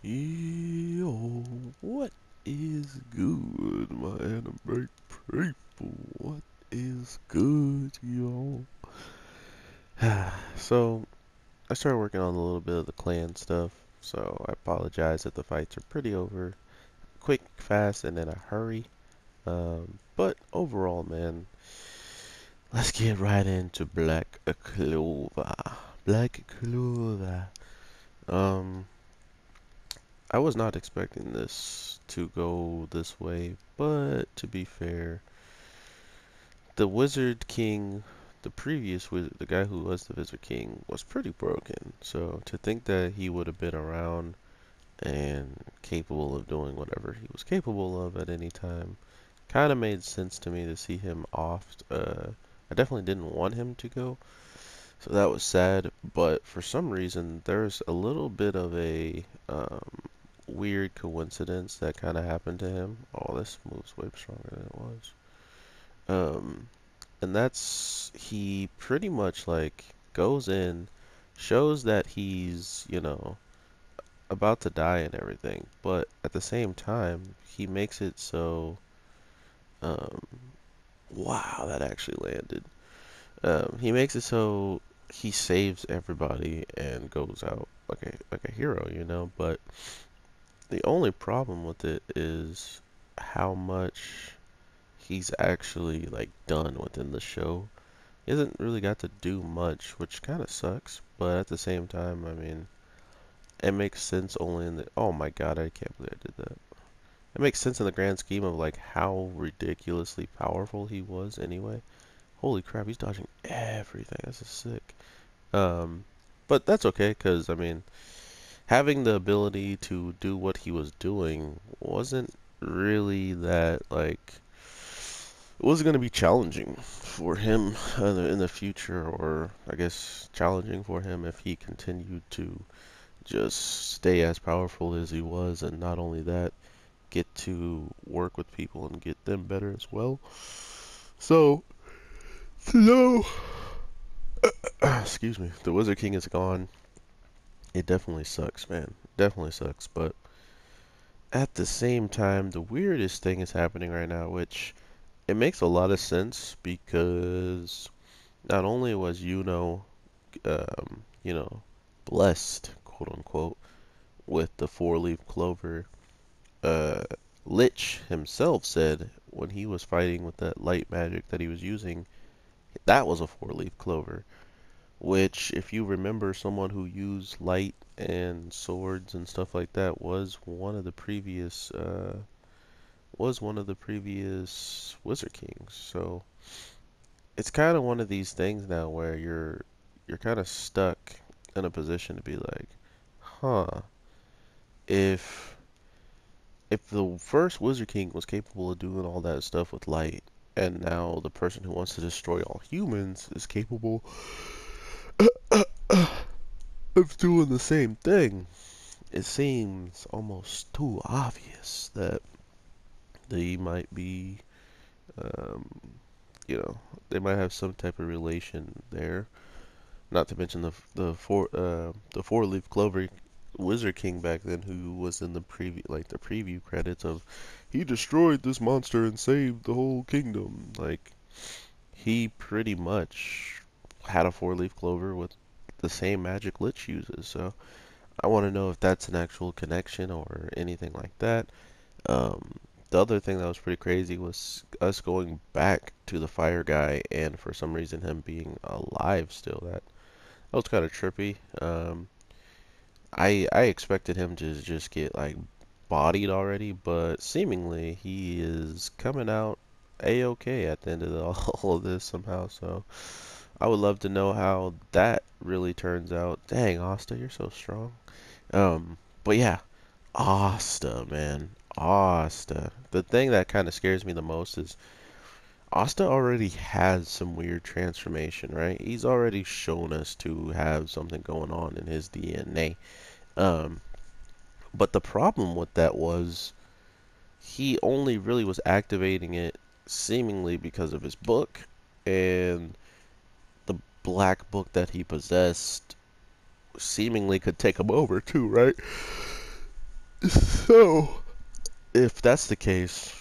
Yo, what is good, my anime people? What is good, yo? So, I started working on a little bit of the clan stuff, so I apologize if the fights are pretty over quick, fast, and in a hurry. But overall, man, let's get right into Black Clover. Black Clover. Um, I was not expecting this to go this way, but to be fair, the Wizard King, the previous wizard, the guy who was the Wizard King, was pretty broken. So to think that he would have been around and capable of doing whatever he was capable of at any time kind of made sense to me to see him off. I definitely didn't want him to go, so that was sad. But for some reason, there's a little bit of a weird coincidence that kind of happened to him. Oh, this move's way stronger than it was. Um, and that's he pretty much like goes in, shows that he's, about to die and everything, but at the same time, he makes it so, um, wow, that actually landed. He makes it so he saves everybody and goes out like a hero, but the only problem with it is how much he's actually like done within the show. He hasn't really got to do much, which kind of sucks, but at the same time, I mean, it makes sense only in the, oh my god, I can't believe I did that. It makes sense in the grand scheme of like how ridiculously powerful he was anyway. Holy crap, he's dodging everything. This is sick. Um, but that's okay, because I mean, having the ability to do what he was doing wasn't really that like it wasn't going to be challenging for him in the future, or I guess challenging for him if he continued to just stay as powerful as he was, and not only that, get to work with people and get them better as well. So, no, excuse me, the Wizard King is gone. It definitely sucks, man. Definitely sucks, but at the same time, the weirdest thing is happening right now, which it makes a lot of sense because not only was Yuno, blessed, quote unquote, with the four-leaf clover, uh, Lich himself said when he was fighting with that light magic that he was using, that was a four-leaf clover. Which, if you remember, someone who used light and swords and stuff like that was one of the previous Wizard Kings. So it's kind of one of these things now where you're kind of stuck in a position to be like, huh, if if the first Wizard King was capable of doing all that stuff with light, and now the person who wants to destroy all humans is capable of doing the same thing, it seems almost too obvious that they might be, um, you know, they might have some type of relation there. Not to mention the four leaf clover Wizard King back then, who was in the preview credits of he destroyed this monster and saved the whole kingdom. Like he pretty much had a four leaf clover with the same magic Lich uses. So I want to know if that's an actual connection or anything like that. Um, the other thing that was pretty crazy was us going back to the fire guy, and for some reason him being alive still. That was kind of trippy. I expected him to just get like bodied already, but seemingly he is coming out a-okay at the end of all of this somehow. So I would love to know how that really turns out. Dang, Asta, you're so strong. But yeah, Asta, man, Asta. The thing that kind of scares me the most is Asta already has some weird transformation, right? He's already shown us to have something going on in his DNA. Um, but the problem with that was he only really was activating it seemingly because of his book, and the black book that he possessed seemingly could take him over too, right? So, if that's the case,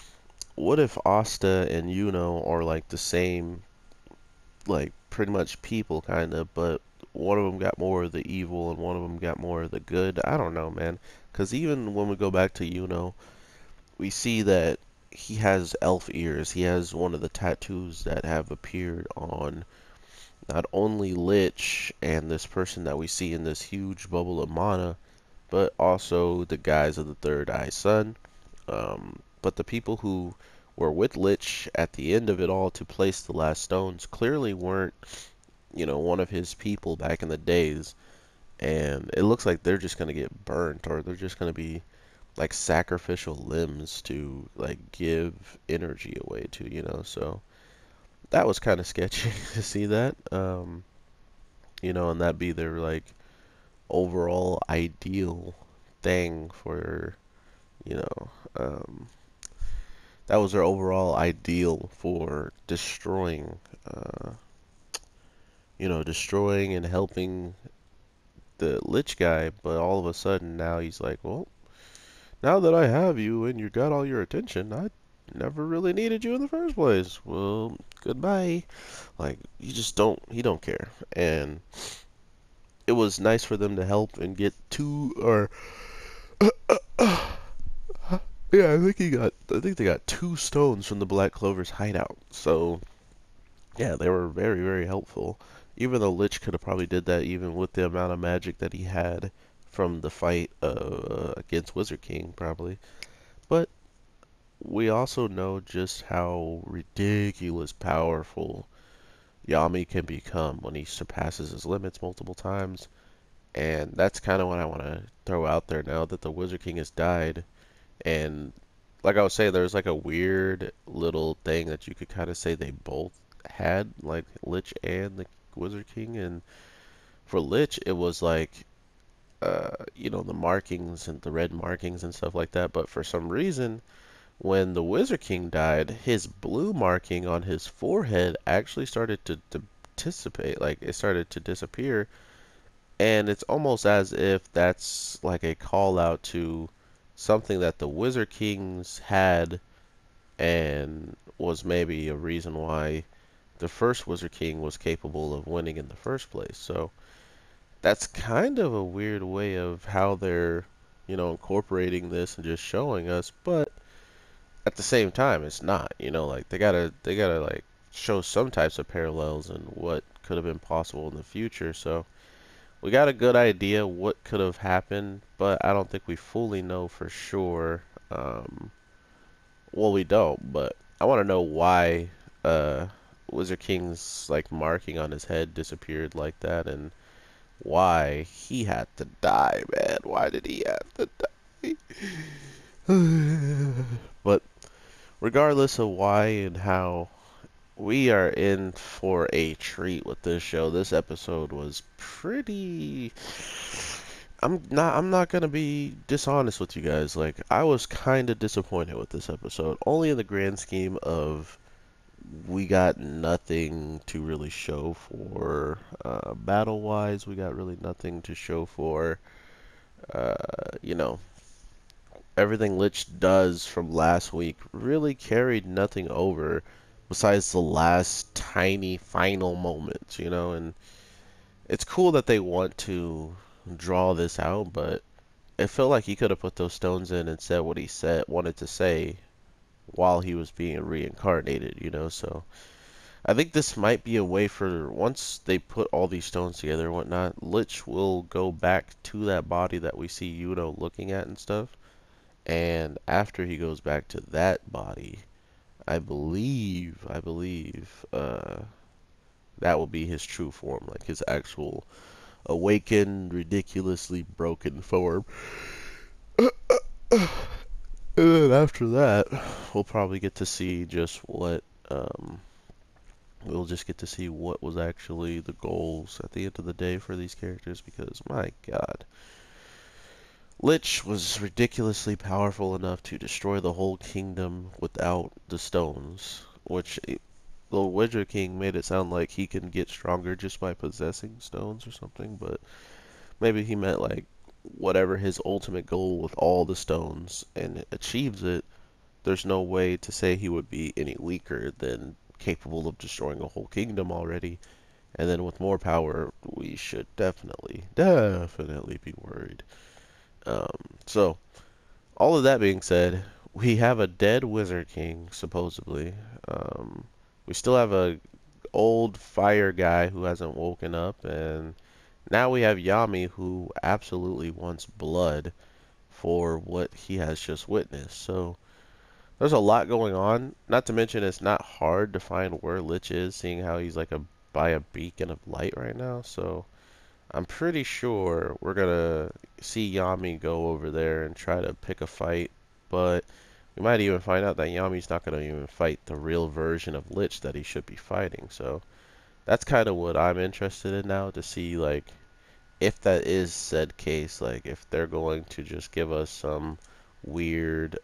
what if Asta and Yuno are like the same, like pretty much people kind of, but one of them got more of the evil and one of them got more of the good? I don't know, man. Because even when we go back to Yuno, we see that he has elf ears. He has one of the tattoos that have appeared on not only Lich and this person that we see in this huge bubble of mana, but also the guys of the Third Eye Sun. But the people who were with Lich at the end of it all to place the last stones clearly weren't, one of his people back in the days. And it looks like they're just going to get burnt, or they're just going to be like sacrificial limbs to like give energy away to. So that was kind of sketchy to see that. And that be their like overall ideal thing for, you know, um, that was their overall ideal for destroying and helping the Lich guy. But all of a sudden now he's like, well, now that I have you and you got all your attention, I never really needed you in the first place. Well, goodbye. Like, he don't care. And it was nice for them to help and get two, or yeah, I think they got two stones from the Black Clover's hideout. So yeah, they were very, very helpful. Even though Lich could have probably did that even with the amount of magic that he had from the fight against Wizard King, probably. But we also know just how ridiculous powerful Yami can become when he surpasses his limits multiple times. And that's kind of what I want to throw out there now that the Wizard King has died. And like I was saying, there's like a weird little thing that you could kind of say they both had, like Lich and the Wizard King. And for Lich, it was like, the markings and the red markings and stuff like that. But for some reason, when the Wizard King died, his blue marking on his forehead actually started to dissipate, like it started to disappear. And it's almost as if that's like a call out to something that the Wizard Kings had and was maybe a reason why the first Wizard King was capable of winning in the first place. So that's kind of a weird way of how they're, incorporating this and just showing us, but at the same time it's not, like they gotta like show some types of parallels and what could have been possible in the future. So we got a good idea what could have happened, but I don't think we fully know for sure. Well, we don't, but I want to know why uh, Wizard King's like marking on his head disappeared like that, and why he had to die, man. Why did he have to die? But regardless of why and how, we are in for a treat with this show. This episode was pretty. I'm not gonna be dishonest with you guys. Like, I was kind of disappointed with this episode, only in the grand scheme of we got nothing to really show for battle wise. We got really nothing to show for uh, you know everything Lich does from last week really carried nothing over besides the last tiny final moments. And it's cool that they want to draw this out, but it felt like he could have put those stones in and said what he wanted to say while he was being reincarnated. So I think this might be a way for, once they put all these stones together and whatnot, Lich will go back to that body that we see Yuno looking at and stuff. And after he goes back to that body, I believe that will be his true form, like his actual awakened, ridiculously broken form. And then after that, we'll probably get to see just what, we'll just get to see what was actually the goals at the end of the day for these characters, because my god. Lich was ridiculously powerful enough to destroy the whole kingdom without the stones, which the Wizard King made it sound like he can get stronger just by possessing stones or something, but maybe he meant like whatever his ultimate goal with all the stones and achieves it, there's no way to say he would be any weaker than capable of destroying a whole kingdom already. And then with more power, we should definitely be worried. So, all of that being said, we have a dead Wizard King, supposedly. Um, we still have a old fire guy who hasn't woken up, and now we have Yami who absolutely wants blood for what he has just witnessed. So there's a lot going on. Not to mention it's not hard to find where Lich is, seeing how he's like by a beacon of light right now. So I'm pretty sure we're gonna see Yami go over there and try to pick a fight, but we might even find out that Yami's not gonna even fight the real version of Lich that he should be fighting. So that's kind of what I'm interested in now, to see like if that is said case, like if they're going to just give us some weird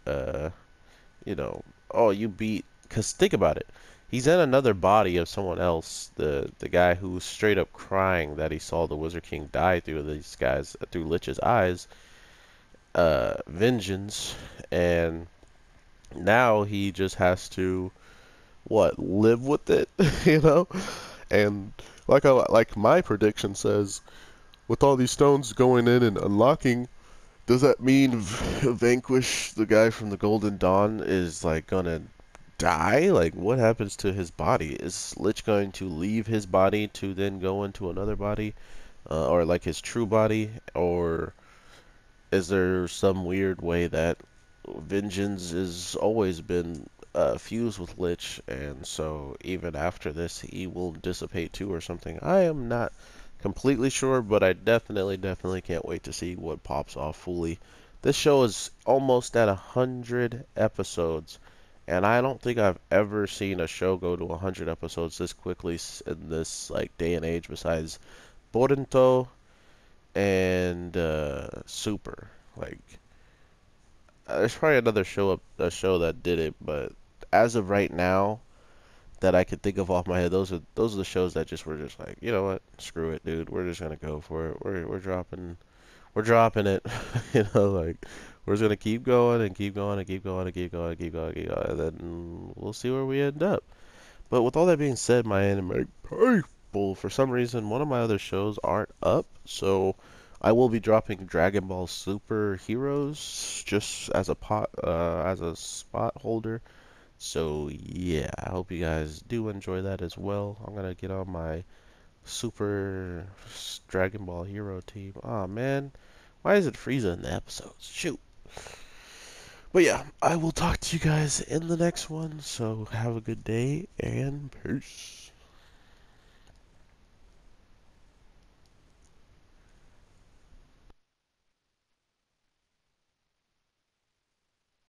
you know, oh, you beat. Because think about it. He's in another body of someone else. The guy who's straight up crying that he saw the Wizard King die through these guys, through Lich's eyes, vengeance. And now he just has to, what, live with it, you know? And like my prediction says, with all these stones going in and unlocking, does that mean Vanquish, the guy from the Golden Dawn, is like gonna die? Like, what happens to his body? Is Lich going to leave his body to then go into another body, or like his true body, or is there some weird way that vengeance has always been fused with Lich, and so even after this he will dissipate too, or something? I am not completely sure, but I definitely can't wait to see what pops off fully. This show is almost at 100 episodes, and I don't think I've ever seen a show go to 100 episodes this quickly in this like day and age, besides Boruto and Super. Like, there's probably another show that did it, but as of right now, that I could think of off my head, those are the shows that just were just like, you know what, screw it, dude. We're just gonna go for it. We're dropping it. You know, like we're just gonna keep going and keep going and keep going and keep going and keep going and keep going, and then we'll see where we end up. But with all that being said, my anime people, for some reason, one of my other shows aren't up, so I will be dropping Dragon Ball Super Heroes just as a as a spot holder. So yeah, I hope you guys do enjoy that as well. I'm gonna get on my Super Dragon Ball Hero team. Oh man, why is it Frieza in the episodes? Shoot. But yeah, I will talk to you guys in the next one. So have a good day and peace.